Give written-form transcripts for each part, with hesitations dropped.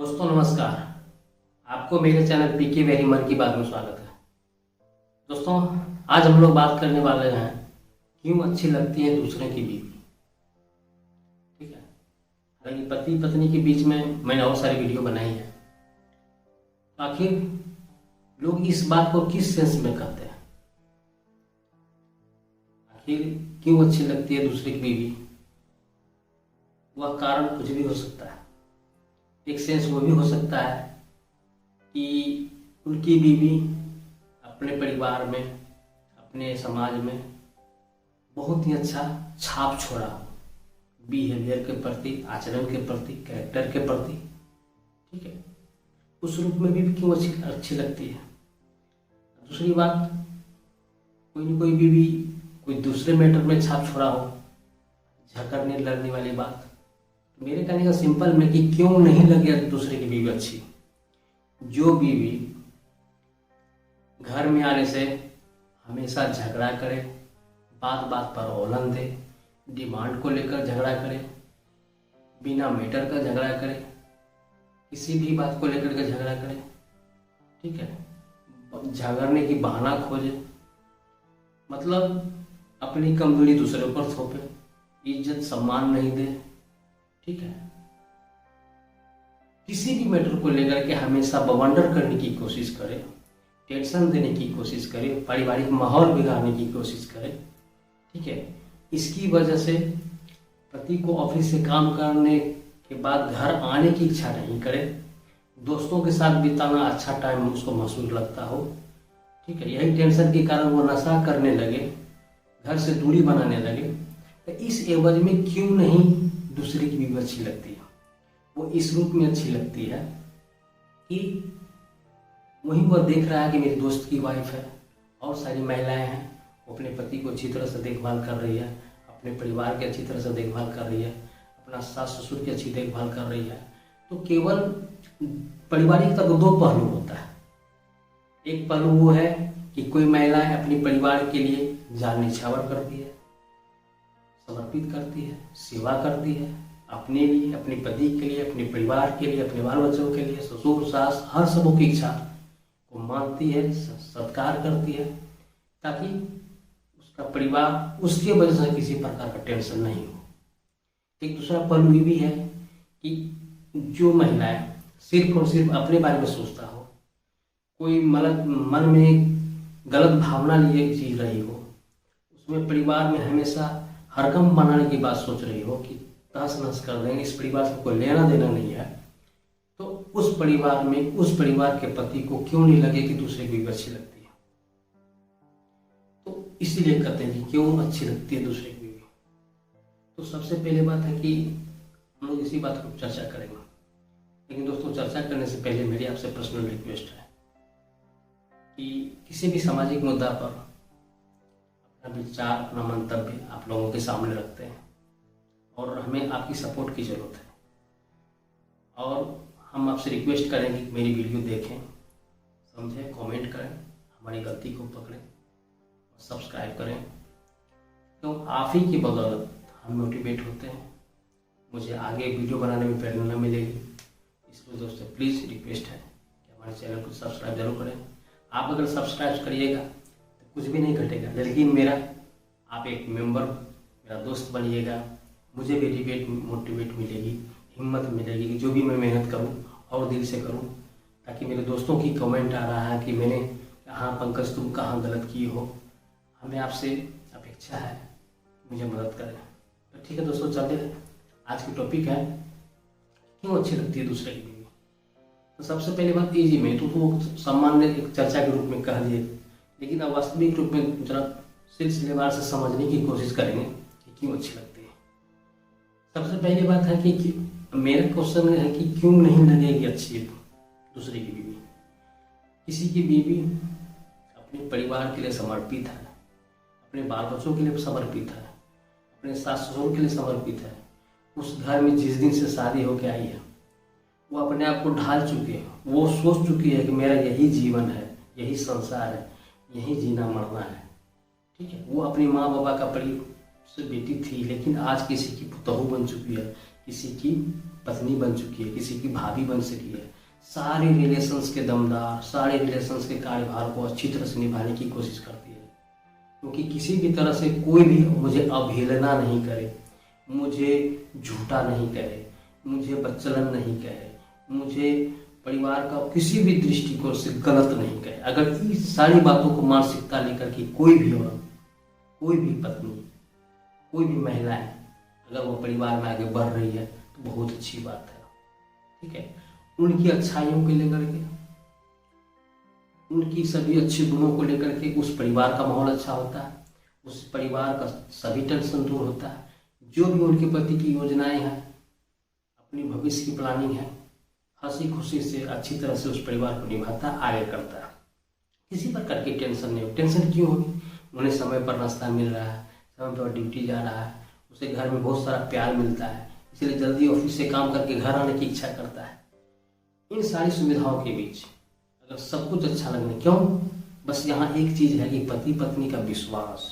दोस्तों नमस्कार। आपको मेरे चैनल पीके वेरी मन की बात में स्वागत है। दोस्तों आज हम लोग बात करने वाले हैं क्यों अच्छी लगती है दूसरे की बीवी। ठीक है, हालांकि पति पत्नी के बीच में मैंने और सारी वीडियो बनाई है। तो आखिर लोग इस बात को किस सेंस में कहते हैं, आखिर क्यों अच्छी लगती है दूसरे की बीवी। वह कारण कुछ भी हो सकता है। एक सेंस वो भी हो सकता है कि उनकी बीवी अपने परिवार में, अपने समाज में बहुत ही अच्छा छाप छोड़ा हो, बिहेवियर के प्रति, आचरण के प्रति, कैरेक्टर के प्रति। ठीक है, उस रूप में भी क्यों अच्छी लगती है। दूसरी बात, कोई न कोई बीवी कोई दूसरे मैटर में छाप छोड़ा हो, झगड़ने लड़ने वाली बात। मेरे कहने का सिंपल में कि क्यों नहीं लगे दूसरे की बीवी अच्छी। जो बीवी घर में आने से हमेशा झगड़ा करे, बात बात पर औलन दे, डिमांड को लेकर झगड़ा करे, बिना मैटर का झगड़ा करे, किसी भी बात को लेकर के झगड़ा करे, ठीक है, झगड़ने की बहाना खोजे, मतलब अपनी कमजोरी दूसरे पर थोपे, इज्जत सम्मान नहीं दे। ठीक है, किसी भी मैटर को लेकर के हमेशा बवंडर करने की कोशिश करे, टेंशन देने की कोशिश करे, पारिवारिक माहौल बिगाड़ने की कोशिश करे। ठीक है, इसकी वजह से पति को ऑफिस से काम करने के बाद घर आने की इच्छा नहीं करे, दोस्तों के साथ बिताना अच्छा टाइम उसको महसूस लगता हो। ठीक है, यही टेंशन के कारण वो नशा करने लगे, घर से दूरी बनाने लगे। तो इस एवज में क्यों नहीं दूसरे की बीवी अच्छी लगती है। वो इस रूप में अच्छी लगती है कि वहीं वह देख रहा है कि मेरी दोस्त की वाइफ है और सारी महिलाएं हैं, वो अपने पति को अच्छी तरह से देखभाल कर रही है, अपने परिवार की अच्छी तरह से देखभाल कर रही है, अपना सास ससुर की अच्छी देखभाल कर रही है। तो केवल पारिवारिक तक दो पहलू होता है। एक पहलू वो है कि कोई महिला अपने परिवार के लिए जान न्यौछावर करती है, समर्पित करती है, सेवा करती है, अपने लिए, अपने पति के लिए, अपने परिवार के लिए, अपने बाल बच्चों के लिए, ससुर सास हर सबों की इच्छा को मानती है, सत्कार करती है, ताकि उसका परिवार उसके वजह से किसी प्रकार का टेंशन नहीं हो। एक दूसरा पहलू ये भी है कि जो महिलाएं सिर्फ और सिर्फ अपने बारे में सोचता हो, कोई मन में गलत भावना लिए जी रही हो, उसमें परिवार में हमेशा हरकम बनाने की बात सोच रही हो कि तहस नहस कर देंगे, इस परिवार से कोई लेना देना नहीं है, तो उस परिवार में, उस परिवार के पति को क्यों नहीं लगे कि दूसरे की बीवी अच्छी लगती है। तो इसलिए कहते हैं कि क्यों अच्छी लगती है दूसरे की बीवी। तो सबसे पहले बात है कि हम लोग इसी बात को चर्चा करेंगे। लेकिन दोस्तों, चर्चा करने से पहले मेरी आपसे पर्सनल रिक्वेस्ट है कि किसी भी सामाजिक मुद्दा पर अपना विचार, अपना मंतव्य आप लोगों के सामने रखते हैं और हमें आपकी सपोर्ट की ज़रूरत है। और हम आपसे रिक्वेस्ट करेंगे कि मेरी वीडियो देखें, समझें, कमेंट करें, हमारी गलती को पकड़ें और सब्सक्राइब करें। तो आप ही की बदौलत हम मोटिवेट होते हैं, मुझे आगे वीडियो बनाने में प्रेरणा मिलेगी। इसलिए दोस्तों प्लीज़ रिक्वेस्ट है कि हमारे चैनल को सब्सक्राइब जरूर करें। आप अगर सब्सक्राइब करिएगा कुछ भी नहीं घटेगा, लेकिन मेरा आप एक मेंबर, मेरा दोस्त बनिएगा, मुझे भी मोटिवेट मिलेगी, हिम्मत मिलेगी कि जो भी मैं मेहनत करूं और दिल से करूं, ताकि मेरे दोस्तों की कमेंट आ रहा है कि मैंने कहाँ, पंकज तुम कहाँ गलत किए हो, हमें आपसे अपेक्षा है मुझे मदद करें। तो ठीक है दोस्तों, चलते हैं। आज की टॉपिक है क्यों अच्छी लगती है दूसरे की बीवी। तो सबसे पहले बात इजी में तो सामान्य एक चर्चा के रूप में कह दिए, लेकिन अब वास्तविक रूप में जरा सिलसिलेवार से समझने की कोशिश करेंगे कि क्यों अच्छी लगती है। सबसे पहली बात है कि मेरा क्वेश्चन है कि क्यों नहीं लगेगी अच्छी दूसरे की बीवी। किसी की बीवी अपने परिवार के लिए समर्पित है, अपने बाल बच्चों के लिए समर्पित है, अपने सास ससुर के लिए समर्पित है। उस घर में जिस दिन से शादी होकर आई है, वो अपने आप को ढाल चुकी है, वो सोच चुकी है कि मेरा यही जीवन है, यही संसार है, यही जीना मरना है। ठीक है, वो अपनी माँ बाबा का से बेटी थी, लेकिन आज किसी की पुतहू बन चुकी है, किसी की पत्नी बन चुकी है, किसी की भाभी बन चुकी है, सारे रिलेशंस के दमदार, सारे रिलेशंस के कार्यभार को अच्छी तरह से निभाने की कोशिश करती है। क्योंकि किसी भी तरह से कोई भी मुझे अवहेलना नहीं करे, मुझे झूठा नहीं करे, मुझे बच्चलन नहीं कहे, मुझे परिवार का किसी भी दृष्टिकोण से गलत नहीं कहे। अगर इस सारी बातों को मानसिकता लेकर के कोई भी औरत, कोई भी पत्नी, कोई भी महिला है, अगर वो परिवार में आगे बढ़ रही है तो बहुत अच्छी बात है। ठीक है, उनकी अच्छाइयों को लेकर के, उनकी सभी अच्छे गुणों को लेकर के उस परिवार का माहौल अच्छा होता है, उस परिवार का सभी टेंशन दूर होता है। जो भी उनके प्रति की योजनाएं हैं, अपनी भविष्य की प्लानिंग है, हंसी खुशी से अच्छी तरह से उस परिवार को निभाता, आगे करता है। किसी प्रकार की टेंशन नहीं हो। टेंशन क्यों होगी? उन्हें समय पर नाश्ता मिल रहा है, समय पर ड्यूटी जा रहा है, उसे घर में बहुत सारा प्यार मिलता है, इसलिए जल्दी ऑफिस से काम करके घर आने की इच्छा करता है। इन सारी सुविधाओं के बीच अगर सब कुछ अच्छा लगने, क्यों? बस यहाँ एक चीज है कि पति पत्नी का विश्वास,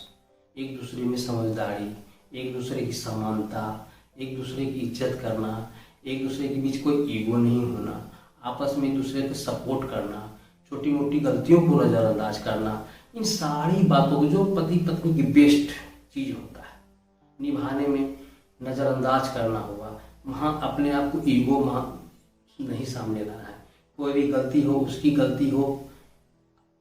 एक दूसरे में समझदारी, एक दूसरे की समानता, एक दूसरे की इज्जत करना, एक दूसरे के बीच कोई ईगो नहीं होना, आपस में एक दूसरे को सपोर्ट करना, छोटी मोटी गलतियों को नज़रअंदाज करना, इन सारी बातों को जो पति पत्नी की बेस्ट चीज होता है निभाने में नज़रअंदाज करना होगा। वहाँ अपने आप को ईगो वहाँ नहीं सामने लाना है। कोई भी गलती हो, उसकी गलती हो,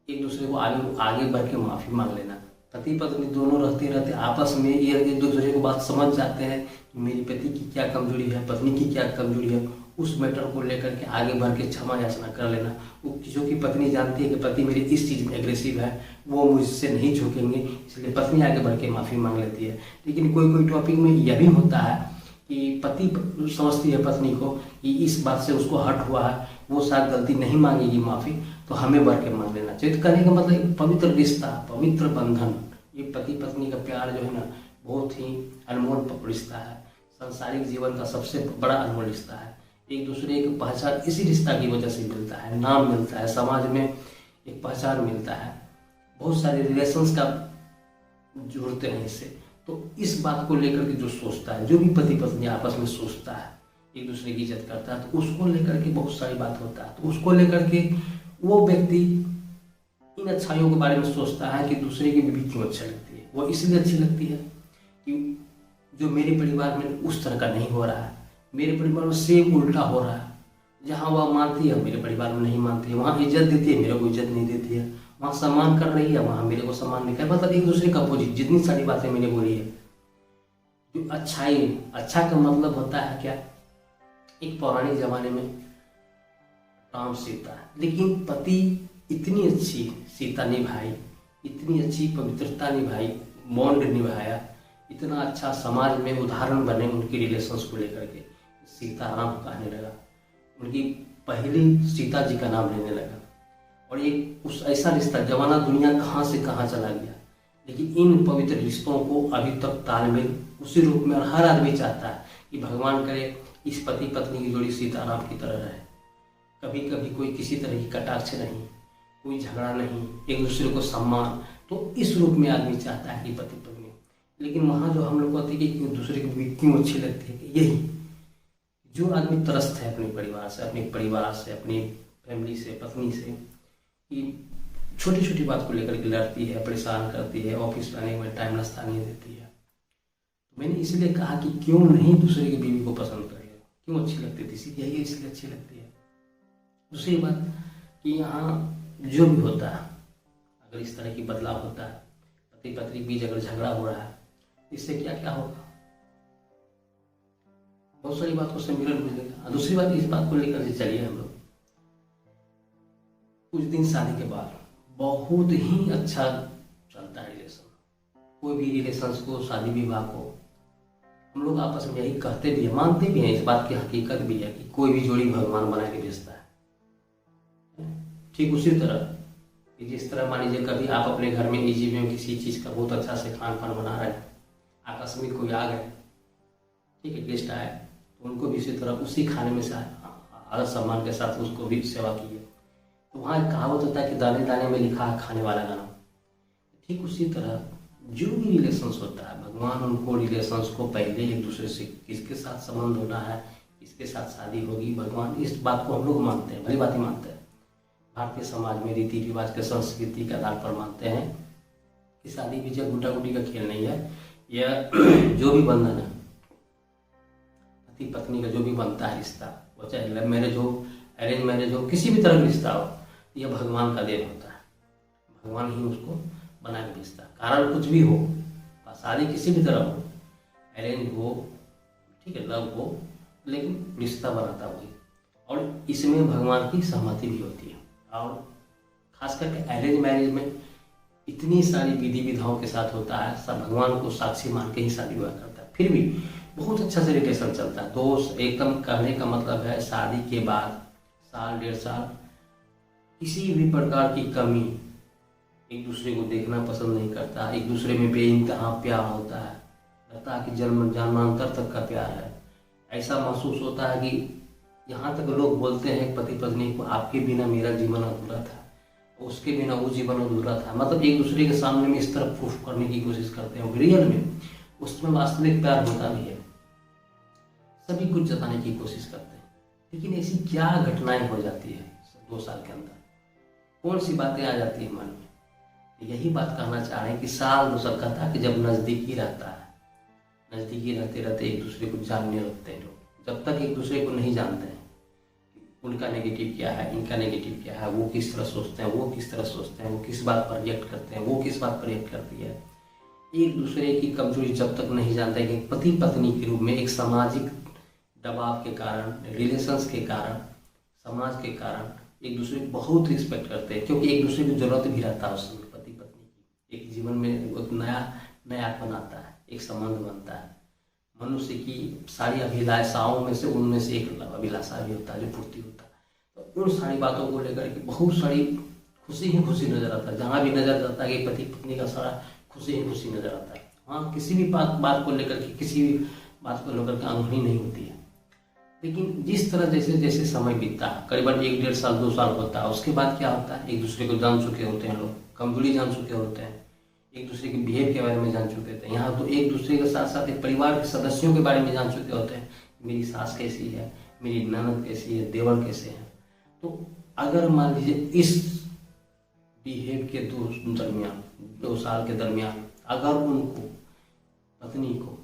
एक दूसरे को आगे बढ़ के माफ़ी मांग लेना। पति पत्नी दोनों रहते आपस में ये एक दूसरे को बात समझ जाते हैं कि मेरी पति की क्या कमजोरी है, पत्नी की क्या कमजोरी है, उस मैटर को लेकर के आगे बढ़ के क्षमा याचना कर लेना। वो जो कि पत्नी जानती है कि पति मेरी इस चीज़ में एग्रेसिव है, वो मुझसे नहीं झुकेंगे, इसलिए पत्नी आगे बढ़ के माफ़ी मांग लेती है। लेकिन कोई कोई टॉपिक में यह भी होता है कि पति समझती है पत्नी को कि इस बात से उसको हर्ट हुआ है, वो शायद गलती नहीं मांगेगी माफ़ी, तो हमें बढ़ के मांग लेना चाहिए। तो कहने का मतलब पवित्र रिश्ता, पवित्र बंधन, ये पति पत्नी का प्यार जो है ना, बहुत ही अनमोल रिश्ता है। सांसारिक जीवन का सबसे बड़ा अनमोल रिश्ता है। एक दूसरे की पहचान इसी रिश्ता की वजह से मिलता है, नाम मिलता है, समाज में एक पहचान मिलता है, बहुत सारे रिलेशंस का जुड़ते हैं इससे। तो इस बात को लेकर के जो सोचता है, जो भी पति पत्नी आपस में सोचता है, एक दूसरे की इज्जत करता है, तो उसको लेकर के बहुत सारी बात होता है। तो उसको लेकर के वो व्यक्ति इन अच्छाइयों के बारे में सोचता है कि दूसरे की बीवी क्यों अच्छी लगती है। वो इसलिए अच्छी लगती है कि जो मेरे परिवार में उस तरह का नहीं हो रहा है, मेरे परिवार में सेम उल्टा हो रहा है। जहाँ वह मानती है मेरे परिवार में नहीं मानती है, वहाँ इज्जत देती है मेरे को इज्जत नहीं देती है, वहाँ सम्मान कर रही है वहाँ मेरे को सम्मान नहीं कर। मतलब एक दूसरे का अपोजिट। जितनी सारी बातें मैंने बोली है, जो अच्छाई, अच्छा का मतलब होता है क्या? एक पौराणिक जमाने में राम सीता, लेकिन पति इतनी अच्छी सीता निभाई, इतनी अच्छी पवित्रता निभाई, बॉन्ड निभाया, इतना अच्छा समाज में उदाहरण बने उनकी रिलेशंस को लेकर के। सीता राम कहने लगा, उनकी पहली सीता जी का नाम लेने लगा। और एक उस ऐसा रिश्ता, जमाना दुनिया कहाँ से कहाँ चला गया, लेकिन इन पवित्र रिश्तों को अभी तक तालमेल उसी रूप में, और हर आदमी चाहता है कि भगवान करे इस पति पत्नी की जोड़ी सीता राम की तरह रहे। कभी कभी कोई किसी तरह की कटाक्ष नहीं, कोई झगड़ा नहीं, एक दूसरे को सम्मान। तो इस रूप में आदमी चाहता है कि पति पत्नी। लेकिन वहाँ जो हम लोग कहते हैं कि दूसरे की बीवी क्यों अच्छी लगती है, यही जो आदमी त्रस्त है अपने परिवार से, अपनी फैमिली से, पत्नी से, कि छोटी छोटी बात को लेकर के लड़ती है, परेशान करती है, ऑफिस आने में टाइम नाश्ता नहीं देती है। मैंने इसलिए कहा कि क्यों नहीं दूसरे की बीवी को पसंद करेगा, क्यों अच्छी लगती थी, सीधी यही इसलिए अच्छी लगती है। दूसरी बात कि यहाँ जो भी होता है, अगर इस तरह की बदलाव होता है, पति पत्नी के बीच अगर झगड़ा हो रहा है, इससे क्या क्या होगा, बहुत सारी बात को सम्मिलन मिलेगा। दूसरी बात, इस बात को लेकर चलिए हम लोग कुछ दिन शादी के बाद बहुत ही अच्छा चलता है रिलेशन। कोई भी रिलेशन को, शादी विवाह को, हम लोग आपस में यही कहते भी हैं, मानते भी हैं, इस बात की हकीकत भी है कि कोई भी जोड़ी भगवान बना के भेजता है। ठीक उसी तरह कि जिस तरह मान लीजिए कभी आप अपने घर में इजी में किसी चीज़ का बहुत अच्छा से खान पान बना रहे हैं, आकस्मिक कोई आ गए, ठीक है, गेस्ट आए, तो उनको भी इसी तरह उसी खाने में से आदर सम्मान के साथ उसको भी सेवा कीजिए। तो वहाँ एक कहावत होता है कि दाने दाने में लिखा है खाने वाला का नाम। ठीक उसी तरह जो भी रिलेशंस होता है, भगवान उनको रिलेशंस को पहले एक दूसरे से किसके साथ संबंध होना है, किसके इसके साथ शादी होगी, भगवान इस बात को हम लोग मानते हैं, भली बात ही मानते हैं। भारतीय समाज में रीति रिवाज के संस्कृति के आधार पर मानते हैं कि शादी विजय गुड्डा गुड्डी का खेल नहीं है। यह जो भी बंधन है, पति पत्नी का जो भी बनता है रिश्ता, वो चाहे लव मैरिज हो, अरेंज मैरिज हो, किसी भी तरह का रिश्ता हो, यह भगवान का देन होता है। भगवान ही उसको बना के भेजता है। कारण कुछ भी हो, शादी किसी भी तरह हो, अरेंज हो, ठीक है, लव हो, लेकिन रिश्ता बनाता वही। और इसमें भगवान की सहमति भी होती है। और खास करके अरेंज मैरिज में इतनी सारी विधि विधाओं के साथ होता है, सब भगवान को साक्षी मान के ही शादी विवाह करता है। फिर भी बहुत अच्छा से रिलेशन चलता है। दोस्त एकदम, कहने का मतलब है शादी के बाद साल 1.5 साल किसी भी प्रकार की कमी, एक दूसरे को देखना पसंद नहीं करता, एक दूसरे में बेइंतहा प्यार होता है, लगता है कि जन्म जन्मांतर तक का प्यार है। ऐसा महसूस होता है कि यहाँ तक लोग बोलते हैं पति पत्नी को, आपके बिना मेरा जीवन अधूरा था, उसके बिना वो जीवन अधूरा था। मतलब एक दूसरे के सामने में इस तरह प्रूफ करने की कोशिश करते हैं। रियल में उसमें वास्तविक प्यार होता भी है, सभी कुछ जताने की कोशिश करते हैं। लेकिन ऐसी क्या घटनाएं हो जाती है 2 साल के अंदर, कौन सी बातें आ जाती है मन में। यही बात कहना चाह रहे हैं कि साल 2 साल का था कि जब नज़दीकी रहता है, नज़दीकी रहते रहते एक दूसरे को जानने लगते हैं लोग। जब तक एक दूसरे को नहीं जानते हैं, उनका नेगेटिव क्या है, इनका नेगेटिव क्या है, वो किस तरह सोचते हैं, वो किस तरह सोचते हैं, वो किस बात पर रिएक्ट करते हैं, वो किस बात पर रिएक्ट करती है, एक दूसरे की कमजोरी जब तक नहीं जानते कि पति पत्नी के रूप में एक सामाजिक दबाव के कारण, रिलेशंस के कारण, समाज के कारण एक दूसरे को बहुत रिस्पेक्ट करते हैं। क्योंकि एक दूसरे की जरूरत भी रहता है उस समय पति पत्नी की। एक जीवन में एक नया बनाता है, एक संबंध बनता है। मनुष्य की सारी अभिलाषाओं में से उनमें से एक अभिलाषा भी होता है जो पूर्ति होता है। तो उन सारी बातों को लेकर के बहुत सारी खुशी ही खुशी नजर आता है। जहाँ भी नजर आता है कि पति पत्नी का सारा खुशी ही खुशी नजर आता है। वहाँ किसी भी बात को लेकर के, किसी भी बात को लेकर के अनहोनी नहीं होती है। लेकिन जिस तरह जैसे जैसे समय बीतता है, करीबन 1 1.5 साल 2 साल होता है, उसके बाद क्या होता है, एक दूसरे को जान चुके होते हैं लोग, कमजोरी जान चुके होते हैं, एक दूसरे के बिहेव के बारे में जान चुके होते हैं। यहाँ तो एक दूसरे के साथ साथ एक परिवार के सदस्यों के बारे में जान चुके होते हैं। मेरी सास कैसी है, मेरी ननद कैसी है, देवर कैसे हैं। तो अगर मान लीजिए इस बिहेव के 2 साल के दरमियान अगर उनको, पत्नी को,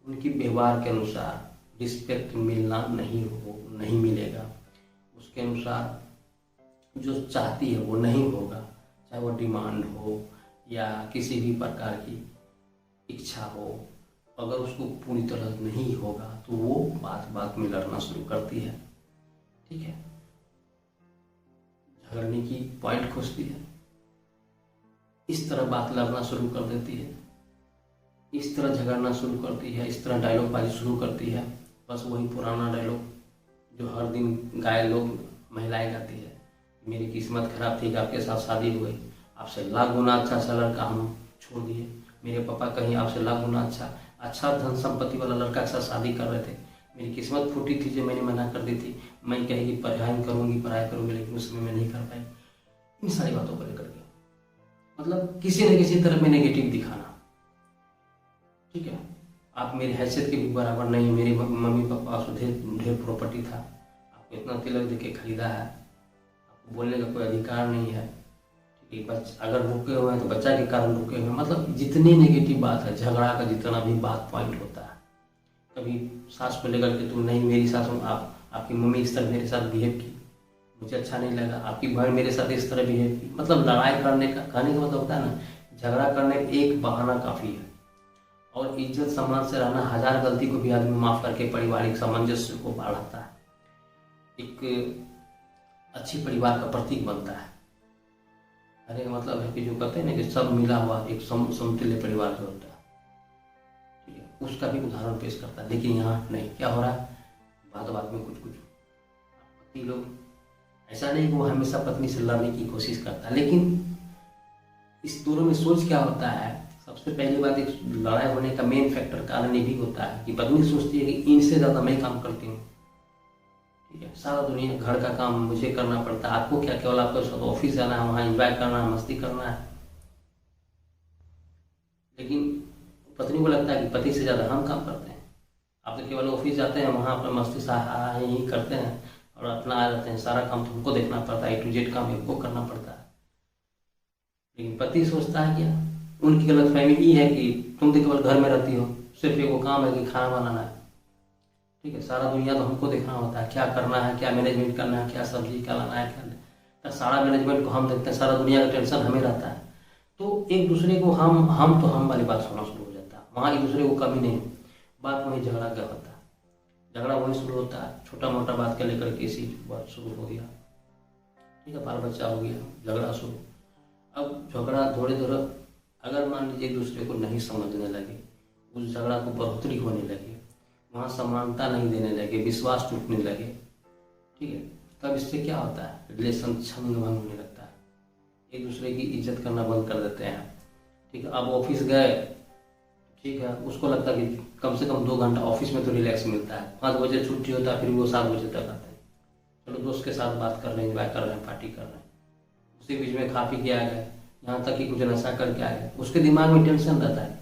उनकी व्यवहार के अनुसार रिस्पेक्ट मिलना नहीं मिलेगा, उसके अनुसार जो चाहती है वो नहीं होगा, चाहे वो डिमांड हो या किसी भी प्रकार की इच्छा हो, अगर उसको पूरी तरह नहीं होगा तो वो बात में लड़ना शुरू करती है। ठीक है, झगड़ने की पॉइंट खोजती है, इस तरह बात लड़ना शुरू कर देती है, इस तरह झगड़ना शुरू करती है, इस तरह डायलॉग बाजी शुरू करती है। बस वही पुराना डायलॉग जो हर दिन गाय लोग महिलाएं गाती है, मेरी किस्मत खराब थी कि आपके साथ शादी हुई, आपसे लाख गुना अच्छा लड़का हम छोड़ दिए, मेरे पापा कहीं आपसे लाख गुना अच्छा धन संपत्ति वाला लड़का के साथ शादी कर रहे थे, मेरी किस्मत फूटी थी जो मैंने मना कर दी थी, मैं कहेगी पढ़ाई करूंगी लेकिन उस समय मैं नहीं कर पाई। इन सारी बातों को लेकर के मतलब किसी न किसी तरह में नेगेटिव दिखाना। ठीक है, आप मेरी हैसियत के भी बराबर नहीं, मेरे मम्मी पापा से ढेर प्रॉपर्टी था, आपको इतना तिलक देके खरीदा है, आपको बोलने का कोई अधिकार नहीं है। ठीक है, अगर रुके हुए हैं तो बच्चा के कारण रुके हुए हैं। मतलब जितनी नेगेटिव बात है, झगड़ा का जितना भी बात पॉइंट होता है, कभी सास को लेकर के, तुम नहीं मेरी सास, आपकी मम्मी इस तरह मेरे साथ बिहेव की, मुझे अच्छा नहीं लगा, आपकी बहन मेरे साथ इस तरह बिहेव की। मतलब लड़ाई करने का, कहने का मतलब होता है ना, झगड़ा करने एक बहाना काफ़ी है। और इज्जत सम्मान से रहना, 1000 गलती को भी आदमी माफ करके पारिवारिक सामंजस्य को बढ़ाता है, एक अच्छी परिवार का प्रतीक बनता है। अरे मतलब है कि जो कहते हैं ना कि सब मिला हुआ एक समतुल्य परिवार जो होता है, ठीक है, उसका भी उदाहरण पेश करता है। लेकिन यहाँ नहीं, क्या हो रहा है, बात में कुछ पति लोग, ऐसा नहीं कि वो हमेशा पत्नी से लड़ने की कोशिश करता है, लेकिन इस दोनों में सोच क्या होता है। सबसे पहली बात, एक लड़ाई होने का मेन फैक्टर कारण ये भी होता है कि पत्नी सोचती है कि इनसे ज़्यादा मैं काम करती हूँ। ठीक है, सारा दुनिया घर का काम मुझे करना पड़ता है, आपको क्या, केवल आपको साथ ऑफिस जाना है, वहाँ एंजॉय करना है, मस्ती करना है। लेकिन पत्नी को लगता है कि पति से ज़्यादा हम काम करते हैं, आप तो केवल ऑफिस जाते हैं, वहाँ पर मस्ती सा ही करते हैं और अपना आ जाते हैं। सारा काम तुमको देखना पड़ता है, A to Z काम आपको करना पड़ता है। लेकिन पति सोचता है क्या, उनकी गलतफहमी ये है कि तुम तो केवल घर में रहती हो, सिर्फ एक वो काम है कि खाना बनाना है, ठीक है। सारा दुनिया तो हमको देखना होता है, क्या करना है, क्या मैनेजमेंट करना है, क्या सब्जी क्या लाना है, क्या तो सारा मैनेजमेंट को हम देखते हैं, सारा दुनिया का टेंशन हमें रहता है। तो एक दूसरे को हम तो हम वाली बात सुनना शुरू हो जाता है। वहाँ एक दूसरे को कमी नहीं, बात वहीं झगड़ा क्या होता है, झगड़ा वहीं शुरू होता है। छोटा मोटा बात के लेकर के इसी बात शुरू हो गया, ठीक है, बाल बच्चा हो गया, झगड़ा शुरू। अब झगड़ा थोड़े थोड़ा अगर मान लीजिए एक दूसरे को नहीं समझने लगे, उस झगड़ा को बढ़ोतरी होने लगे, वहाँ समानता नहीं देने लगे, विश्वास टूटने लगे, ठीक है, तब इससे क्या होता है, रिलेशन छन्न भंग होने लगता है, एक दूसरे की इज्जत करना बंद कर देते हैं, ठीक है। अब ऑफिस गए, ठीक है, उसको लगता है कि कम से कम 2 घंटा ऑफिस में तो रिलैक्स मिलता है, 5 बजे छुट्टी होता है, फिर वो 7 बजे तक आते हैं, चलो दोस्त के साथ बात कर रहे हैं, एंजॉय कर रहे हैं, पार्टी कर रहे हैं, उसी बीच में खा पी के आ गए, यहाँ तक कि कुछ नशा करके आ गए, उसके दिमाग में टेंशन रहता है।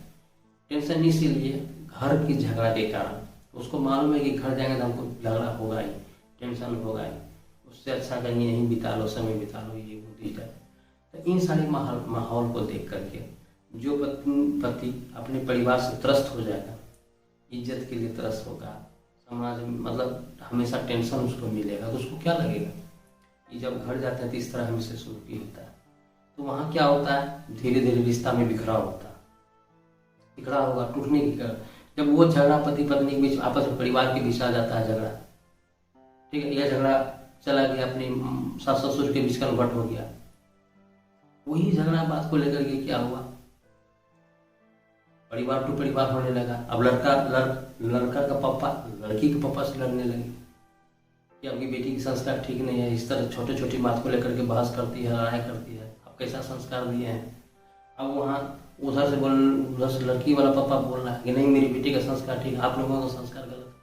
टेंशन इसीलिए घर की झगड़ा के कारण, उसको मालूम है कि घर जाएंगे तो हमको झगड़ा होगा ही, टेंशन होगा ही, उससे अच्छा कहीं यहीं बिता लो, समय बिता लो, ये वो दी जाए। तो इन सारे माहौल को देख करके जो पति अपने परिवार से त्रस्त हो जाएगा, इज्जत के लिए त्रस्त होगा, समाज में मतलब हमेशा टेंशन उसको मिलेगा, तो उसको क्या लगेगा कि जब घर जाते हैं तो इस तरह हमसे सुलूकी होता है। तो वहाँ क्या होता है, धीरे धीरे रिश्ता में बिखराव होता है, बिखरा होगा, टूटने की कर। जब वो झगड़ा पति पत्नी के बीच, आपस में परिवार के बीच आ जाता है झगड़ा, ठीक है, यह झगड़ा चला गया अपनी सास ससुर के बीच कन्वर्ट हो गया, वही झगड़ा बात को लेकर के क्या हुआ, परिवार टू परिवार होने लगा। अब लड़का का पापा लड़की के पापा से लड़ने लगे कि आपकी बेटी की संस्कार ठीक नहीं है, इस तरह छोटे छोटी बात को लेकर के बहस करती है, लड़ाई करती है, आप कैसा संस्कार दिए हैं। अब वहाँ उधर से लड़की वाला पापा बोल रहा है कि नहीं मेरी बेटी का संस्कार ठीक है, आप लोगों का संस्कार गलत।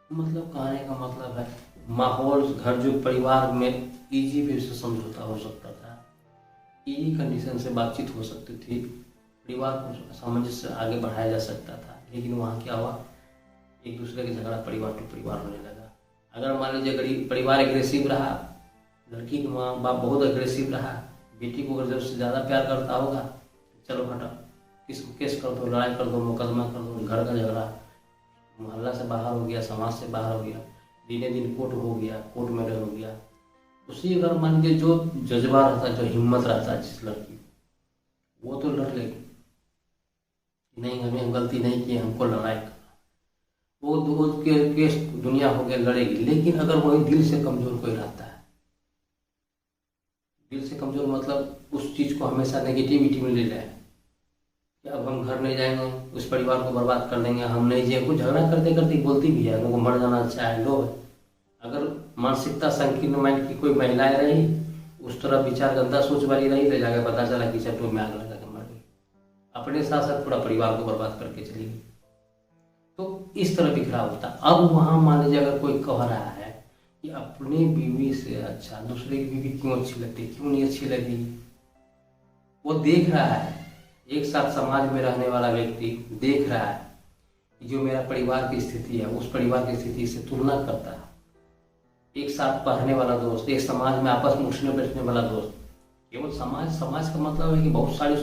मतलब कहने का मतलब है माहौल, घर जो परिवार में इजी वे से समझौता हो सकता था, इजी कंडीशन से बातचीत हो सकती थी, परिवार को सामंजस्य से आगे बढ़ाया जा सकता था। लेकिन वहाँ क्या हुआ, एक दूसरे के झगड़ा परिवार टू परिवार होने लगा। अगर मान लीजिए अगर परिवार एग्रेसिव रहा, लड़की का माँ बाप बहुत एग्रेसिव रहा, बेटी को अगर जब से ज़्यादा प्यार करता होगा, चलो हटा, किसको केस कर दो, लड़ाई कर दो, मुकदमा कर दो, घर का झगड़ा मोहल्ला से बाहर हो गया, समाज से बाहर हो गया, दिने दिन कोर्ट हो गया, कोर्ट मैरिज हो गया। उसी अगर मान लीजिए जो जज्बा रहता है, जो हिम्मत रहता है जिस लड़की, वो तो लड़ लेगी, नहीं हमें गलती नहीं की, हमको लड़ाई करना, वो दो केस दुनिया हो गया, लड़ेगी। लेकिन अगर वही दिल से कमजोर कोई रहता है, दिल से कमजोर मतलब उस चीज को हमेशा नेगेटिविटी में ले जाए कि अब हम घर नहीं जाएंगे, उस परिवार को बर्बाद कर देंगे, हम नहीं जाए, कुछ झगड़ा करते करते बोलती भी है, लोगों को मर जाना अच्छा है, लो। अगर मानसिकता संकीर्ण माइंड की कोई महिलाएं रही, उस तरह विचार गंदा सोच वाली रही, तो जाकर पता चला कि चटो में आग लगा के मर गई, अपने साथ साथ पूरा परिवार को बर्बाद करके चली गई। तो इस तरह बिखराव होता। अब वहां मान लीजिए अगर कोई कह रहा है कि अपनी बीवी से अच्छा दूसरे की बीवी क्यों अच्छी लगती, क्यों नहीं अच्छी लगी, वो देख रहा है, एक साथ समाज में रहने वाला व्यक्ति देख रहा है कि जो मेरा परिवार की स्थिति है, उस परिवार की स्थिति से तुलना करता है। एक साथ पढ़ने वाला दोस्त, एक समाज में आपस में उठने बैठने वाला दोस्त, केवल समाज का मतलब है कि बहुत सारे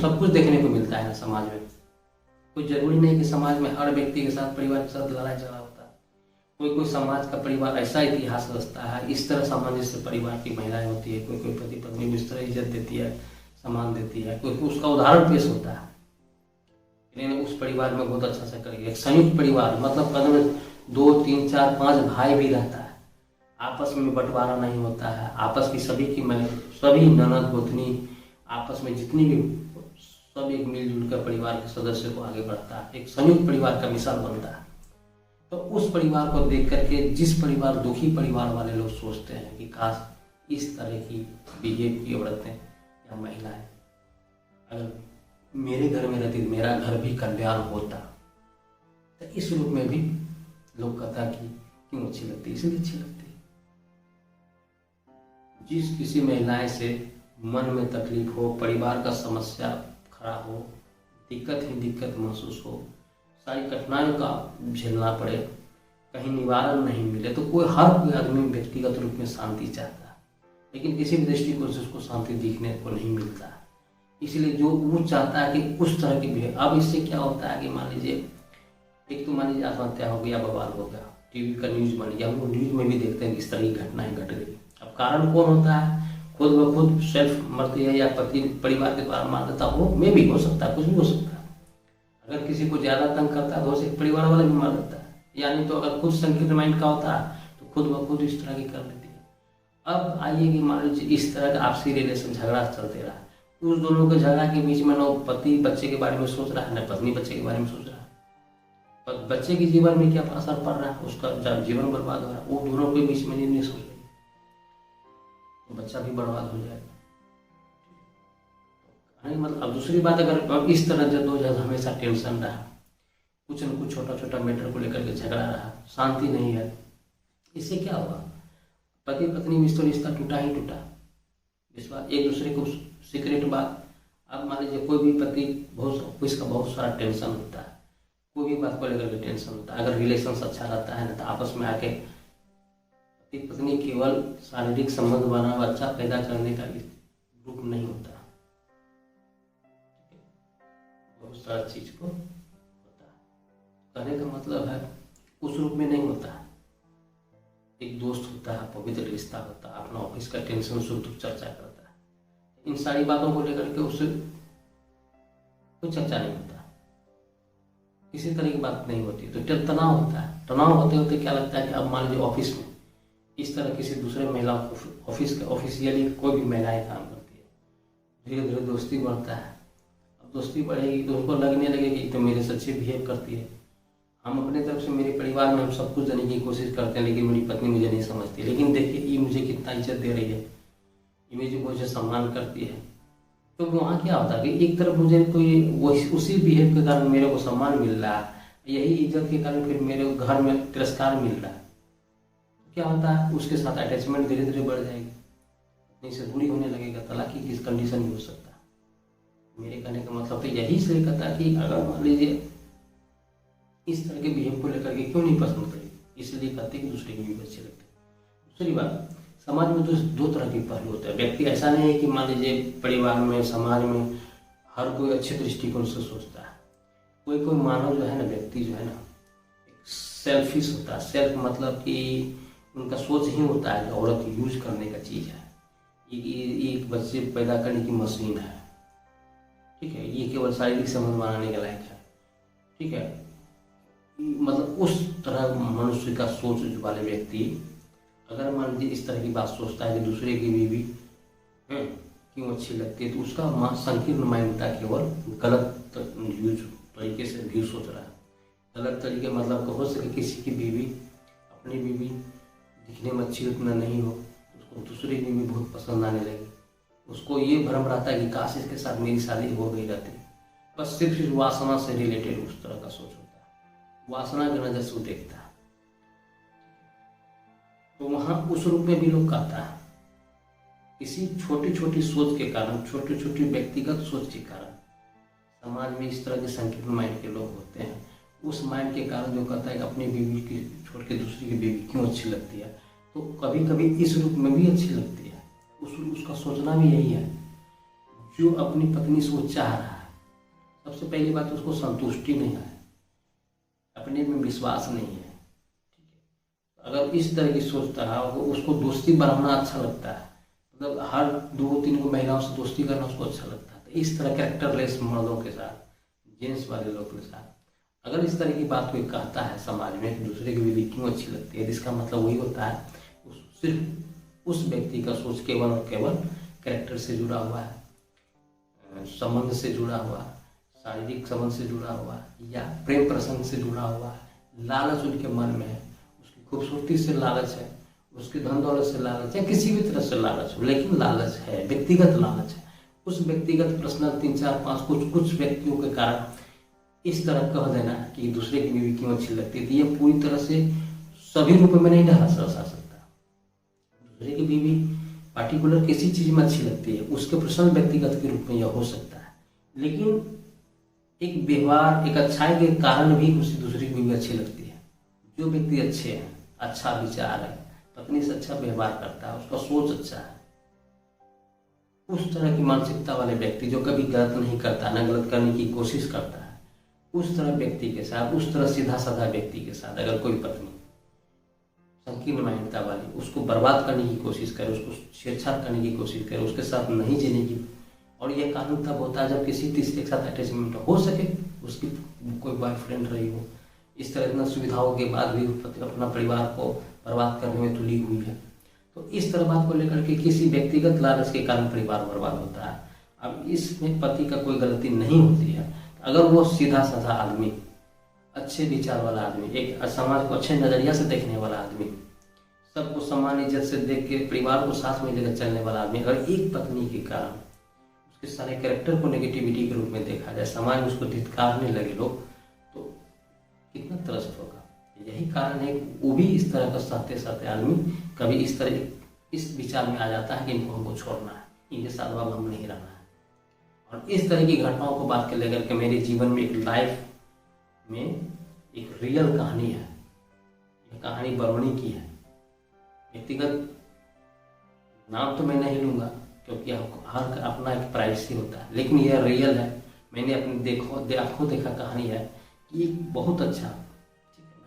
सब कुछ देखने को मिलता है ना समाज में। कोई जरूरी नहीं कि समाज में हर व्यक्ति के साथ, परिवार के साथ लड़ाई झगड़ा होता है। कोई समाज का परिवार ऐसा इतिहास रचता है, इस तरह सामंजस्य परिवार की महिलाएं होती है, कोई पति पत्नी को इस तरह इज्जत देती है, सम्मान देती है, कोई उसका उदाहरण पेश होता है, उस परिवार में बहुत अच्छा से करेगी। एक संयुक्त परिवार मतलब कदम 2, 3, 4, 5 भाई भी रहता है, आपस में बंटवारा नहीं होता है, आपस की सभी ननद गोतनी आपस में जितनी भी सब एक मिलजुल कर परिवार के सदस्य को आगे बढ़ता है, एक संयुक्त परिवार का मिसाल बनता है। तो उस परिवार को देख करके जिस परिवार दुखी परिवार वाले लोग सोचते हैं कि काश इस तरह की बिहेव की औरतें या महिलाएं अगर मेरे घर में रहती, मेरा घर भी कल्याण होता। तो इस रूप में भी लोग कहता कि क्यों अच्छी लगती, इसलिए अच्छी लगती। जिस किसी महिलाएं से मन में तकलीफ हो, परिवार का समस्या खड़ा हो, दिक्कत ही दिक्कत महसूस हो, सारी कठिनाइयों का झेलना पड़े, कहीं निवारण नहीं मिले, तो हर कोई आदमी व्यक्तिगत रूप में शांति चाहता है, लेकिन किसी भी दृष्टिकोण से उसको शांति दिखने को नहीं मिलता है। इसलिए जो वो चाहता है कि उस तरह की भी। अब इससे क्या होता है कि मान लीजिए एक तो मान लीजिए आत्महत्या हो गया, बवाल हो गया, टीवी का न्यूज बन गया, हम लोग न्यूज में भी देखते हैं कि इस तरह की घटनाएं घट गई। अब कारण कौन होता है? खुद ब खुद सेल्फ मरती है या पति परिवार के द्वारा मार देता हो, में भी हो सकता है, कुछ भी हो सकता है। अगर किसी को ज्यादा तंग करता है तो उसे परिवार वाला भी मार देता है, यानी तो अगर खुद संकीर्ण माइंड का होता है तो खुद ब खुद इस तरह की कर लेती है। अब आइए कि मान लीजिए इस तरह का आपसी रिलेशन झगड़ा चलते रहा, उस दोनों के झगड़ा के बीच में न पति बच्चे के बारे में सोच रहा है, न पत्नी बच्चे के बारे में सोच रहा है, पर बच्चे के जीवन में क्या असर पड़ रहा है, उसका जब जीवन बर्बाद हो रहा है, वो दोनों के बीच में नहीं सोच रही, तो बच्चा भी बर्बाद हो जाएगा। मतलब अब दूसरी बात, अगर इस तरह जद्दोजहद हमेशा टेंशन रहा, कुछ न कुछ छोटा छोटा मैटर को लेकर के झगड़ा रहा, शांति नहीं है, इससे क्या हुआ? पति पत्नी में रिश्ता टूटा ही टूटा, विश्वास, एक दूसरे को सीक्रेट बात। अब मान लीजिए कोई भी पति ऑफिस का बहुत सारा टेंशन होता है, कोई भी बात को लेकर के टेंशन होता है, अगर रिलेशन अच्छा रहता है ना तो आपस में आके पति पत्नी केवल शारीरिक संबंध बना, बच्चा पैदा करने का रूप नहीं होता, बहुत सारा चीज को होता है। कहने का मतलब है उस रूप में नहीं होता है। एक दोस्त होता है, पवित्र रिश्ता होता है, अपना ऑफिस का टेंशन सुख दुख चर्चा करता है, इन सारी बातों को लेकर के उससे कोई चर्चा नहीं होता, किसी तरह की बात नहीं होती, तो तनाव होता है। तनाव होते होते क्या लगता है कि अब मान लीजिए ऑफिस में इस तरह किसी दूसरे महिला ऑफिस के ऑफिशियली कोई भी महिलाएं काम करती है, धीरे धीरे दोस्ती बढ़ता है। अब दोस्ती बढ़ेगी तो उनको लगने लगेगी तो मेरे से अच्छे बिहेव करती है, हम अपने तरफ से मेरे परिवार में हम सब कुछ देने की कोशिश करते हैं, लेकिन मेरी पत्नी मुझे नहीं समझती, लेकिन देखिए ये मुझे कितना इज्जत दे रही है, ये मुझे सम्मान करती है। तो वहाँ क्या होता है कि एक तरफ मुझे कोई उसी बिहेव के कारण मेरे को सम्मान मिल रहा है, यही इज्जत के कारण फिर मेरे घर में तिरस्कार मिल रहा है, तो क्या होता है उसके साथ अटैचमेंट धीरे धीरे बढ़ जाएगी, नहीं से दूरी होने लगेगा, तलाक की कंडीशन भी हो सकता है। मेरे कहने का मतलब तो यही से कहता है कि अगर मान लीजिए इस तरह के बिहेव को लेकर के क्यों नहीं पसंद करेगी, इसलिए कहते कि दूसरे की भी अच्छे लगते। दूसरी बात, समाज में तो दो तरह के पहलू होते हैं। व्यक्ति ऐसा नहीं है कि मान लीजिए परिवार में समाज में हर कोई अच्छे दृष्टिकोण से सोचता है, कोई कोई मानव जो है ना, व्यक्ति जो है ना, एक सेल्फिश होता है। सेल्फ मतलब कि उनका सोच ही होता है कि औरत यूज करने का चीज़ है, एक बच्चे पैदा करने की मशीन है, ठीक है, ये केवल शारीरिक संबंध बनाने के लायक है, ठीक है, मतलब उस तरह मनुष्य का सोच वाले व्यक्ति अगर मान लीजिए इस तरह की बात सोचता है कि दूसरे की बीवी क्यों अच्छी लगती है, तो उसका संकीर्ण मानता केवल गलत यूज तरीके से व्यू सोच रहा है। गलत तरीके मतलब हो सके किसी की बीवी, अपनी बीवी दिखने में अच्छी उतना नहीं हो, उसको दूसरी बीवी बहुत पसंद आने लगी, उसको ये भ्रम रहता है कि काश इसके साथ मेरी शादी हो गई रहती, बस सिर्फ वासना से रिलेटेड उस तरह का सोच होता है, वासना की नजर से देखता है। तो वहां उस रूप में भी लोग कहता है किसी छोटी छोटी सोच के कारण, छोटी छोटी व्यक्तिगत सोच के कारण समाज में इस तरह के संकीर्ण माइंड के लोग होते हैं। उस माइंड के कारण जो कहता है कि अपनी बीवी की छोड़ के दूसरी की बीवी क्यों अच्छी लगती है, तो कभी कभी इस रूप में भी अच्छी लगती है। उसका सोचना भी यही है, जो अपनी पत्नी से वो चाह रहा है, सबसे पहली बात उसको संतुष्टि नहीं है, अपने में विश्वास नहीं है, ठीक है। अगर इस तरह की सोचता है, उसको दोस्ती बढ़ाना अच्छा लगता है, मतलब हर 2-3 को महिलाओं से दोस्ती करना उसको अच्छा लगता है। तो इस तरह कैरेक्टरलेस मर्दों के साथ, जेंट्स वाले लोग के साथ अगर इस तरह की बात कोई कहता है समाज में, दूसरे की बीवी क्यों अच्छी लगती है, इसका मतलब वही होता है सिर्फ उस व्यक्ति का सोच केवल और केवल कैरेक्टर से जुड़ा हुआ है, संबंध से जुड़ा हुआ, शारीरिक संबंध से जुड़ा हुआ या प्रेम प्रसंग से जुड़ा हुआ है। लालच उनके मन में है, उसकी खूबसूरती से लालच है, उसके धन दौलत से लालच है, किसी भी तरह से लालच हो, लेकिन लालच है, व्यक्तिगत लालच है। उस व्यक्तिगत पर्सनल 3-4-5 कुछ व्यक्तियों के कारण इस तरह कह देना कि दूसरे की बीवी क्यों अच्छी लगती है, तो ये पूरी तरह से सभी रूप में नहीं ढला जा सकता। दूसरे की बीवी पार्टिकुलर किसी चीज में अच्छी लगती है, उसके पर्सनल व्यक्तिगत के रूप में यह हो सकता है, लेकिन एक व्यवहार, एक अच्छाई के कारण भी उसे दूसरी को भी अच्छी लगती है। जो व्यक्ति अच्छे हैं, अच्छा विचार है, पत्नी से अच्छा व्यवहार करता है, उसका सोच अच्छा है, उस तरह की मानसिकता वाले व्यक्ति जो कभी गलत नहीं करता, न गलत करने की कोशिश करता है, उस तरह व्यक्ति के साथ, उस तरह सीधा साधा व्यक्ति के साथ अगर कोई पत्नी संकीर्ण मानसिकता वाली उसको बर्बाद करने की कोशिश करे, उसको छेड़छाड़ करने की कोशिश करे, उसके साथ नहीं जीने की, और ये कानून तब होता है जब किसी तीसरे के साथ अटैचमेंट हो सके, उसकी कोई बॉयफ्रेंड रही हो, इस तरह इतना सुविधाओं के बाद भी अपना परिवार को बर्बाद करने में तुली हुई है। तो इस तरह बात को लेकर के किसी व्यक्तिगत लालच के कारण परिवार बर्बाद होता है। अब इसमें पति का कोई गलती नहीं होती है। अगर वो सीधा साधा आदमी, अच्छे विचार वाला आदमी, एक समाज को अच्छे नजरिया से देखने वाला आदमी, सबको सम्मान इज्जत से देख के परिवार को साथ में लेकर चलने वाला आदमी, अगर एक पत्नी के कारण उसके सारे कैरेक्टर को नेगेटिविटी के रूप में देखा जाए, समाज उसको धिक्कारने लगे लोग, तो कितना त्रस्त होगा। यही कारण है वो भी इस तरह का सहते सहते आदमी कभी इस विचार में आ जाता है कि इनको हमको छोड़ना है, इनके साथ अब हम नहीं रहना है। और इस तरह की घटनाओं को बात के लेकर के मेरे जीवन में एक लाइफ में एक रियल कहानी है। यह कहानी बरौनी की है। व्यक्तिगत नाम तो मैं नहीं लूँगा क्योंकि हर अपना एक प्राइवेसी होता है, लेकिन यह रियल है। मैंने अपनी आंखों देखा कहानी है कि बहुत अच्छा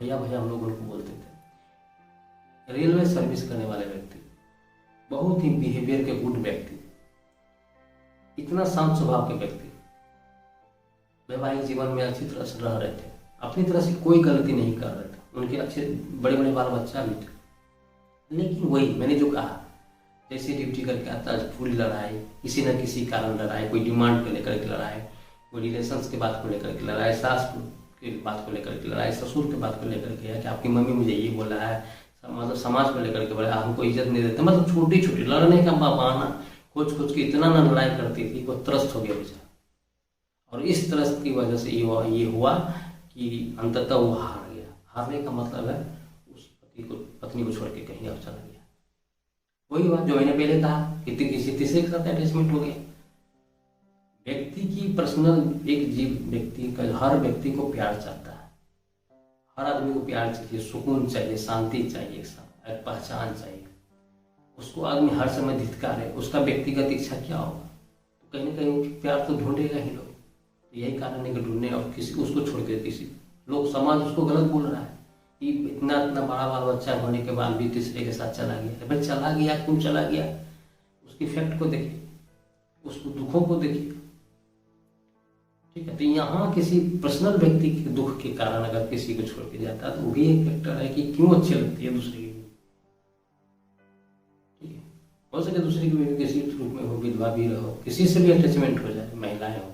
भैया हम लोग उनको बोलते थे, रेलवे सर्विस करने वाले व्यक्ति, बहुत ही बिहेवियर के गुड व्यक्ति, इतना शांत स्वभाव के व्यक्ति, वैवाहिक जीवन में अच्छी तरह से रह रहे थे, अपनी तरह से कोई गलती नहीं कर रहे थे, उनके अच्छे बड़े बड़े बाल बच्चा भी थे। लेकिन वही मैंने जो कहा, जैसे ड्यूटी करके आता है पूरी लड़ाई, किसी न किसी कारण लड़ाई, कोई डिमांड को लेकर के लड़ाई, कोई रिलेशंस के बात को लेकर के लड़ाई, सास की बात को लेकर के लड़ाई, ससुर की बात को लेकर के है कि आपकी मम्मी मुझे ये बोला है, मतलब समाज को लेकर के बोला हमको इज्जत नहीं देते, मतलब छोटी छोटी लड़ने का बहाना खोज खोज के इतना ना लड़ाई करती थी, वो त्रस्त हो गया बेचारा। और इस त्रस्त की वजह से ये हुआ कि अंततः वो हार गया। हारने का मतलब है उस पत्नी को छोड़ के कहीं और चला गया। वही बात जो मैंने पहले कहा कि किसी तीसरे के साथ अटैचमेंट हो गया। व्यक्ति की पर्सनल एक जीव व्यक्ति का, हर व्यक्ति को प्यार चाहता है, हर आदमी को प्यार चाहिए, सुकून चाहिए, शांति चाहिए, एक पहचान चाहिए। उसको आदमी हर समय धिक्कारे, उसका व्यक्तिगत इच्छा क्या होगा, तो कहीं ना कहीं प्यार तो ढूंढेगा ही लोग। तो यही कारण है कि ढूंढने, और किसी उसको छोड़ के किसी लोग समाज उसको गलत बोल रहा है कि इतना बड़ा बाल बच्चा होने के बाद भी तीसरे के साथ चला गया। भाई चला गया, क्यों चला गया, उसकी इफेक्ट को देखिए, उसको दुखों को देखिए, ठीक है। तो यहाँ किसी पर्सनल व्यक्ति के दुख के कारण अगर किसी को छोड़ के जाता है तो वो भी एक फैक्टर है कि क्यों अच्छी लगती है दूसरे की, ठीक है। हो सके दूसरे की बीवी किसी रूप में हो, विधवा भी रहो, किसी से भी अटैचमेंट हो जाए, महिलाएं हो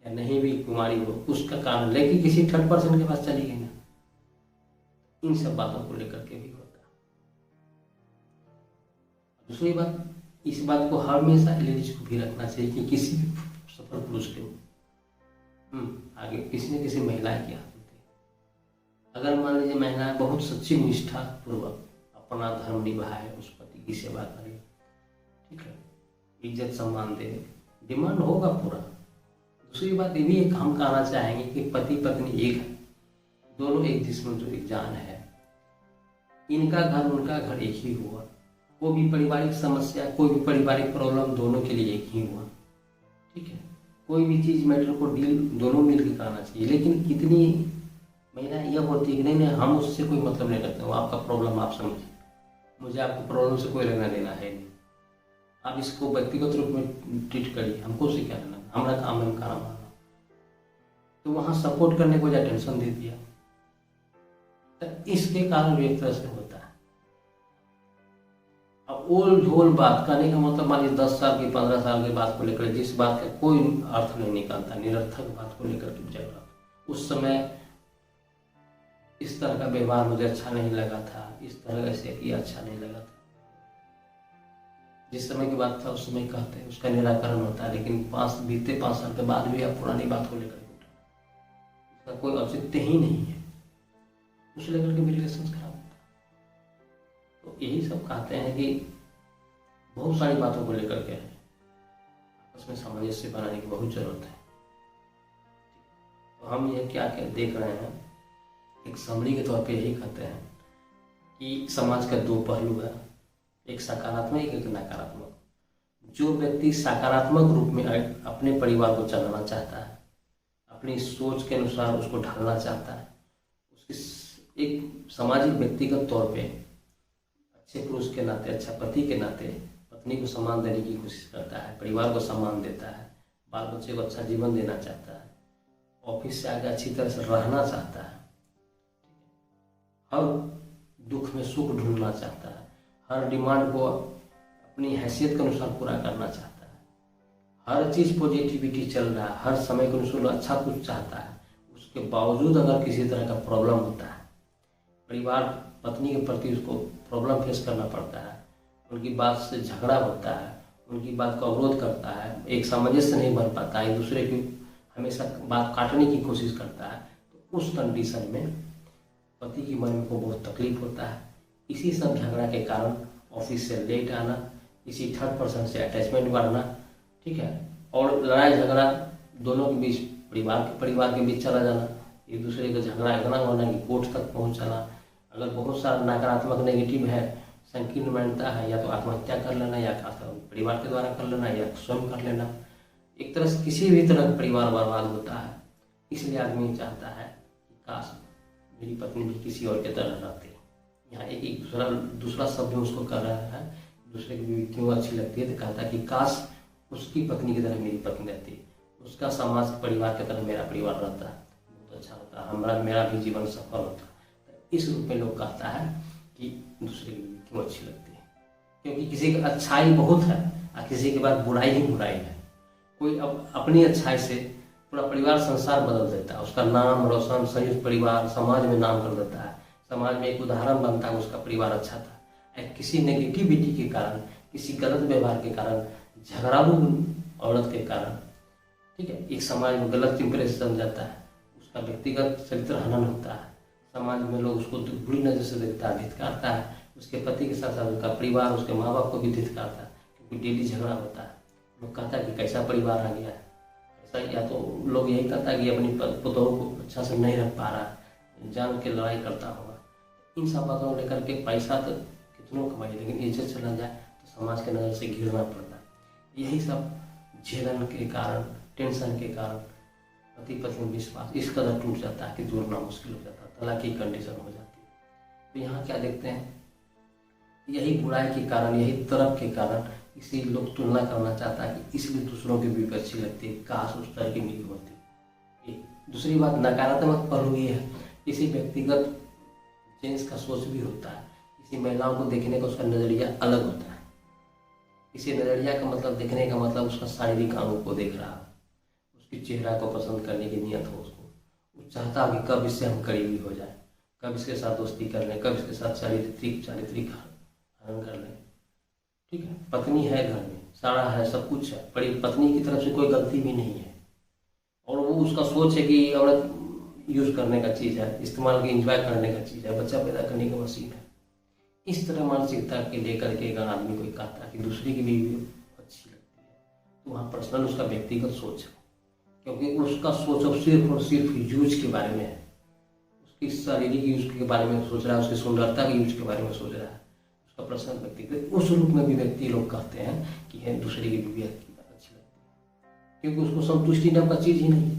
या नहीं भी कुमारी हो, उसका कारण, लेकिन किसी थर्ड पर्सन के पास चली गई ना, इन सब बातों को लेकर के भी होता है। दूसरी बात, इस बात को हमेशा लेडीज को भी रखना चाहिए कि किसी भी सफल पुरुष के आगे किसी न किसी महिलाएं की हाथ होती है। अगर मान लीजिए महिलाएं बहुत सच्ची निष्ठा पूर्वक अपना धर्म निभाए, उस पति की सेवा करे, ठीक है, इज्जत सम्मान दे, डिमांड होगा पूरा। दूसरी बात ये भी हम कहना चाहेंगे कि पति पत्नी एक है, दोनों एक जिस्म जो एक जान है, इनका घर उनका घर एक ही हुआ, कोई भी पारिवारिक समस्या, कोई भी पारिवारिक प्रॉब्लम दोनों के लिए एक ही हुआ, ठीक है। कोई भी चीज मैटर को डील दोनों मिलकर करना चाहिए। लेकिन कितनी महिला यह होती है कि नहीं हम उससे कोई मतलब नहीं रखते, वो आपका प्रॉब्लम आप समझिए, मुझे आपको प्रॉब्लम से कोई लेना देना है नहीं, आप इसको व्यक्तिगत रूप में ट्रीट करिए, हमको उससे क्या लेना, हमारा काम है हम खाना बनाना। तो वहाँ सपोर्ट करने को ज्यादा टेंशन दे दिया, तो इसके कारण भी एक तरह से होता है। अब ओल झोल बात करने का मतलब मान लीजिए 10 साल की 15 साल की बात को लेकर जिस बात का कोई अर्थ नहीं निकलता, निरर्थक बात को लेकर के झगड़ा, उस समय इस तरह का व्यवहार मुझे अच्छा नहीं लगा था, इस तरह से किया अच्छा नहीं लगा था, जिस समय की बात था उस समय कहते हैं, उसका निराकरण होता है। लेकिन बीते 5 साल के बाद भी आप पुरानी बात को लेकर इसका कोई औचित्य ही नहीं है, उसे लेकर के भी रिलेशन खराब होता है। तो यही सब कहते हैं कि बहुत सारी बातों को लेकर के आपस में सामंजस्य बनाने की बहुत जरूरत है। हम ये क्या क्या देख रहे हैं, एक समरी के तौर पे यही कहते हैं कि समाज का दो पहलू है, एक सकारात्मक एक नकारात्मक। जो व्यक्ति सकारात्मक रूप में अपने परिवार को चलाना चाहता है, अपनी सोच के अनुसार उसको ढालना चाहता है, उसकी एक सामाजिक व्यक्तिगत तौर पे अच्छे पुरुष के नाते, अच्छा पति के नाते पत्नी को सम्मान देने की कोशिश करता है, परिवार को सम्मान देता है, बाल बच्चे को अच्छा जीवन देना चाहता है, ऑफिस से आगे अच्छी तरह से रहना चाहता है, हर दुख में सुख ढूंढना चाहता है, हर डिमांड को अपनी हैसियत के अनुसार पूरा करना चाहता है, हर चीज़ पॉजिटिविटी चल रहा है, हर समय के अनुसार अच्छा कुछ चाहता है, उसके बावजूद अगर किसी तरह का प्रॉब्लम होता है, परिवार पत्नी के प्रति उसको प्रॉब्लम फेस करना पड़ता है, उनकी बात से झगड़ा होता है, उनकी बात को अवरोध करता है, एक सामंजस्य नहीं बन पाता है, एक दूसरे की हमेशा बात काटने की कोशिश करता है, तो उस कंडीशन में पति की मन को बहुत तकलीफ होता है। इसी सब झगड़ा के कारण ऑफिस से लेट आना, इसी थर्ड पर्सन से अटैचमेंट बढ़ना, ठीक है, और लड़ाई झगड़ा दोनों के बीच, परिवार के बीच चला जाना, एक दूसरे का झगड़ा इतना होना कि कोर्ट तक पहुँच जाना। अगर बहुत सारा नकारात्मक नेगेटिव है, संकीर्ण मानता है, या तो आत्महत्या कर लेना, या परिवार के द्वारा कर लेना, या स्वयं कर लेना। एक तरह से किसी भी तरह परिवार बर्बाद होता है। इसलिए आदमी चाहता है कि काश मेरी पत्नी भी किसी और के तरह रहती। यहाँ एक दूसरा शब्द उसको कर रहा है, दूसरे की बीवी क्यों अच्छी लगती है, तो कहता है कि काश उसकी पत्नी की तरह मेरी पत्नी रहती, उसका समाज परिवार की तरह मेरा परिवार रहता, बहुत अच्छा होता, मेरा भी जीवन सफल होता। इस रूप में लोग कहता है कि दूसरे की बीवी क्यों अच्छी लगती है, क्योंकि किसी की अच्छाई बहुत है और किसी के बाद बुराई ही बुराई है। कोई अपनी अच्छाई से पूरा परिवार संसार बदल देता है, उसका नाम रोशन, संयुक्त परिवार समाज में नाम कर देता है, समाज में एक उदाहरण बनता है उसका परिवार अच्छा था। किसी नेगेटिविटी के कारण, किसी गलत व्यवहार के कारण, झगड़ालू औरत के कारण, ठीक है, एक समाज में गलत इंप्रेशन बन जाता है, उसका व्यक्तिगत चरित्र हनन होता है, समाज में लोग उसको बुरी नजर से देखता है, धिक्कारता है, उसके पति के साथ साथ उसका परिवार, उसके माँ बाप को भी धिक्कारता है, क्योंकि डेली झगड़ा होता है। लोग कहता है कि कैसा परिवार आ गया है, ऐसा, या तो लोग यही कहता है कि अपनी पुतों को अच्छा से नहीं रख पा रहा, जान के लड़ाई करता होगा। इन सब बातों को लेकर के पैसा तो कितनों कमाई, लेकिन इज्जत चला जाए तो समाज के नज़र से घिरना पड़ता है। यही सब झेलन के कारण, टेंशन के कारण पति पत्नी में विश्वास इस कदर टूट जाता है कि जोड़ना मुश्किल हो जाता है, तलाक की कंडीशन हो जाती है। तो यहाँ क्या देखते हैं, यही बुराई के कारण, यही तरफ के कारण इसी लोग तुलना करना चाहता है कि इसलिए दूसरों की बीवी अच्छी लगती है, काश उस तरह की बीवी होती। दूसरी बात नकारात्मक पहलू ये है, किसी व्यक्तिगत जेंट्स का सोच भी होता है, किसी महिलाओं को देखने का उसका नज़रिया अलग होता है। किसी नज़रिया का मतलब, देखने का मतलब उसका शारीरिक अंग को देख रहा, उसकी चेहरा को पसंद करने की नियत हो उसको, वो चाहता है कि कब इससे हम करीबी हो जाए, कब इसके साथ दोस्ती कर लें, कब इसके साथ चारित्रिक हरण कर लें, ठीक है। पत्नी है घर में, सारा है, सब कुछ है, पत्नी की तरफ से कोई गलती भी नहीं है, और वो उसका सोच है कि औरत यूज करने का चीज़ है, इस्तेमाल की एंजॉय करने का चीज़ है, बच्चा पैदा करने की मशीन है। इस तरह मानसिकता के लेकर के अगर आदमी कोई कहता है कि दूसरी की बीवी अच्छी लगती है, तो वहाँ पर्सनल उसका व्यक्तिगत सोच है, क्योंकि उसका सोच अब सिर्फ और सिर्फ यूज के बारे में है, उसकी शारीरिक यूज के बारे में सोच रहा है, उसकी सुंदरता के यूज के बारे में सोच रहा है, उसका पर्सनल व्यक्तिगत। उस रूप में भी व्यक्ति लोग कहते हैं कि है दूसरे की बीवी अच्छी लगती है, क्योंकि उसको संतुष्टि नाम का चीज़ ही नहीं है।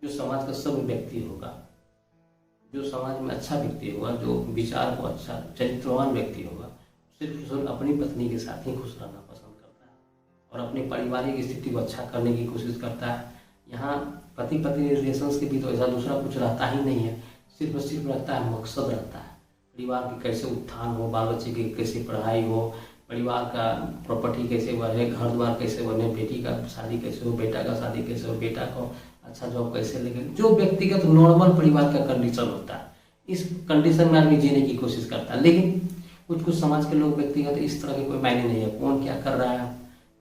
जो समाज का सब व्यक्ति होगा, जो समाज में अच्छा व्यक्ति होगा, जो विचार को अच्छा चरित्रवान व्यक्ति होगा, सिर्फ अपनी पत्नी के साथ ही खुश रहना पसंद करता है और अपनी पारिवारिक स्थिति को अच्छा करने की कोशिश करता है। यहाँ पति पत्नी रिलेशंस के भी तो ऐसा दूसरा कुछ रहता ही नहीं है, सिर्फ और सिर्फ रहता है मकसद रहता है, परिवार की कैसे उत्थान हो, बाल बच्चे की कैसे पढ़ाई हो, परिवार का प्रॉपर्टी कैसे बढ़े, घर द्वार कैसे बने, बेटी का शादी कैसे हो, बेटा का शादी कैसे हो, बेटा को अच्छा जॉब कैसे लेके, जो व्यक्तिगत नॉर्मल परिवार का कंडीशन होता है, इस कंडीशन में आदमी जीने की कोशिश करता है। लेकिन कुछ समाज के लोग व्यक्तिगत इस तरह के कोई मायने नहीं है, कौन क्या कर रहा है,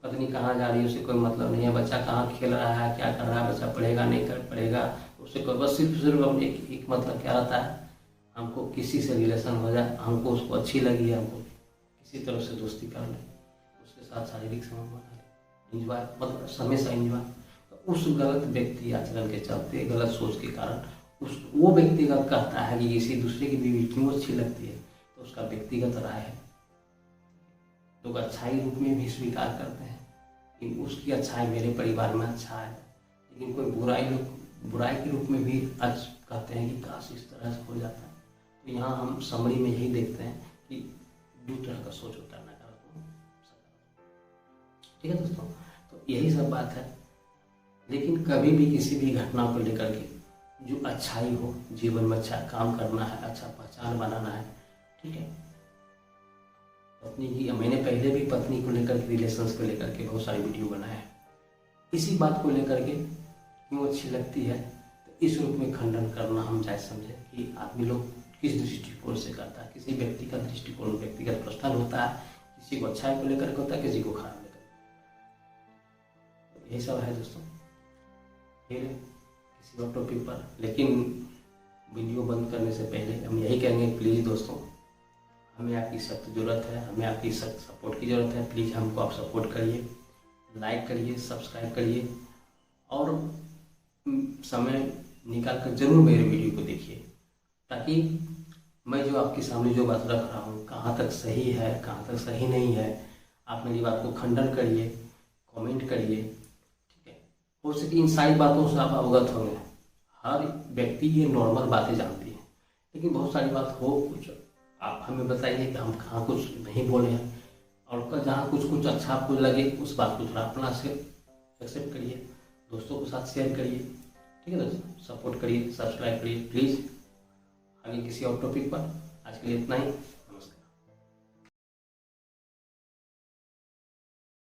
पत्नी कहाँ जा रही है उससे कोई मतलब नहीं है, बच्चा कहाँ खेल रहा है, क्या कर रहा है, बच्चा पढ़ेगा नहीं कर पढ़ेगा उससे कोई, बस सिर्फ अपने एक मतलब क्या रहता है, हमको किसी से रिलेशन हो जाए, हमको उसको अच्छी लगी है, हमको किसी तरह से दोस्ती कर ले, उसके साथ शारीरिक संबंध बना ले, इंजॉय, मतलब हमेशा इंजॉय। उस गलत व्यक्ति आचरण के चलते, गलत सोच के कारण वो व्यक्तिगत कहता है कि किसी दूसरे की बीवी क्यों अच्छी लगती है, तो उसका व्यक्तिगत राय है। लोग अच्छाई रूप में भी स्वीकार करते हैं कि उसकी अच्छाई मेरे परिवार में अच्छा है, लेकिन कोई बुराई के रूप में भी आज कहते हैं कि काश इस तरह से हो जाता है। तो यहाँ हम समरी में यही देखते हैं कि दो तरह का सोच होता है, नकारात्मक, सकारात्मक। ठीक है दोस्तों, तो यही सब बात है। लेकिन कभी भी किसी भी घटना को लेकर के जो अच्छाई हो, जीवन में अच्छा काम करना है, अच्छा पहचान बनाना है, ठीक है। पत्नी की, मैंने पहले भी पत्नी को लेकर के, रिलेशंस को लेकर के बहुत सारी वीडियो बनाए हैं। इसी बात को लेकर के क्यों अच्छी लगती है, तो इस रूप में खंडन करना हम जायज समझे कि आदमी लोग किस दृष्टिकोण से करता है। किसी व्यक्ति का दृष्टिकोण, व्यक्तिगत प्रस्थान होता है, किसी को अच्छाई को लेकर के होता है, किसी को खराब लेकर। यही सब है दोस्तों। फिर किसी और टॉपिक पर, लेकिन वीडियो बंद करने से पहले हम यही कहेंगे, प्लीज़ दोस्तों, हमें आपकी सख्त ज़रूरत है, हमें आपकी सख्त सपोर्ट की ज़रूरत है। प्लीज़ हमको आप सपोर्ट करिए, लाइक करिए, सब्सक्राइब करिए और समय निकाल कर जरूर मेरे वीडियो को देखिए, ताकि मैं जो आपके सामने जो बात रख रहा हूँ कहाँ तक सही है, कहाँ तक सही नहीं है, आप मेरी बात को खंडन करिए, कमेंट करिए, ठीक है। हो सके इन सारी बातों से आप अवगत होंगे। हर व्यक्ति ये नॉर्मल बातें जानती है, लेकिन बहुत सारी बात हो कुछ आप हमें बताइए कि हम कहाँ कुछ नहीं बोले हैं, और जहाँ कुछ अच्छा आपको लगे उस बात को थोड़ा अपना से एक्सेप्ट करिए, दोस्तों के साथ शेयर करिए, ठीक है दोस्तों। सपोर्ट करिए, सब्सक्राइब करिए प्लीज़। आगे किसी और टॉपिक पर, आज के लिए इतना ही।